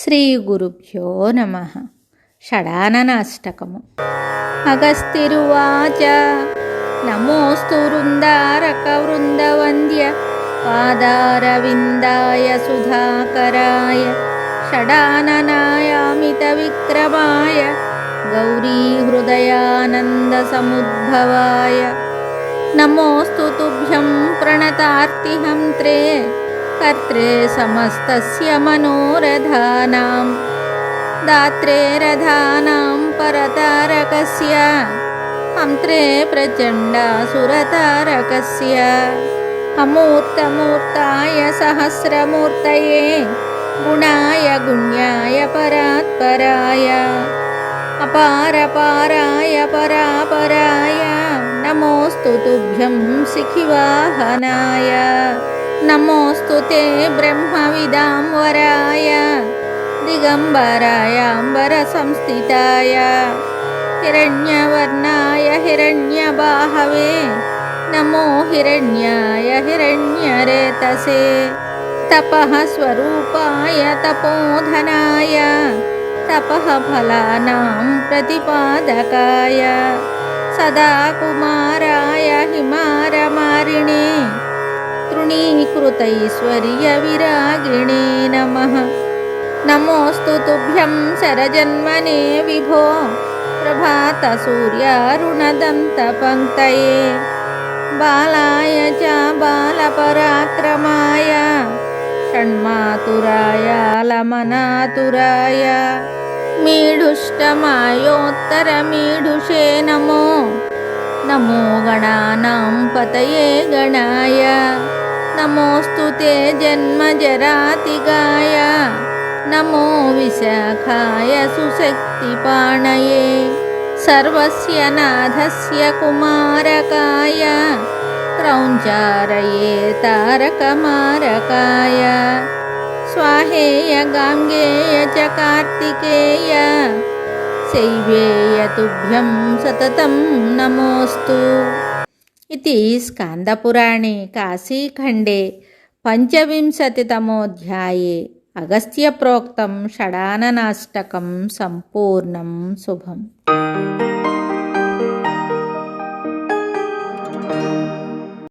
శ్రీ గురుభ్యో నమః. షడాననాష్టకము. అగస్తిరువాచ నమోస్తు వృందారకవృందవంద్య పాదారవిందాయ సుధాకరాయ షడాననాయామిత విక్రమాయ గౌరీహృదయానంద సముద్భవాయ నమోస్తు తుభ్యం ప్రణతార్తిహంత్రే కర్త్రే సమస్తస్య మనోరథానాం దాత్రే రథానాం పరతారకస్య హంత్రే ప్రచండాసురతారకస్య అమూర్తమూర్తాయ సహస్రమూర్తయే గుణాయ గుణ్యాయ పరాత్పరాయ అపారపారాయ పరాపరాయ నమోస్తు తుభ్యం శిఖివాహనాయ నమోస్తు తే బ్రహ్మవిదాం వరాయ దిగంబరాయ అంబర సంస్థితాయ హిరణ్యవర్ణాయ హిరణ్యబాహవే నమో హిరణ్యాయ హిరణ్యరేతసే తపః స్వరూపాయ తపోధనాయ తపః ఫలానాం ప్రతిపాదకాయ సదా కుమారాయ హిమారమారిణే తృణీకృతైశ్వర్య విరాగిణే నమః. నమోస్తు తుభ్యం శరజన్మనే విభో ప్రభాత సూర్యారుణదంత పంక్తయే బాలాయ చ బాలపరాక్రమాయ షణ్మాతురాయ లమనాతురాయ మీఢుష్టమాయోత్తరమీఢుషే నమో నమో గణానాం పతయే గణాయ నమోస్తు తే జన్మజరాతిగాయ నమో విశాఖాయ సుశక్తిపాణయే సర్వస్య నాథస్య కుమారకాయ క్రౌంచారయే తారకమారకాయ స్వాహేయ గాంగేయ చ కార్తికేయ శైవేయ తుభ్యం సతతం నమోస్తు. ఇది స్కాందపురాణే కాశీఖండే పంచవింశతితమోऽధ్యాయే అగస్త్యప్రోక్తం షడాననాష్టకం సంపూర్ణం. శుభం.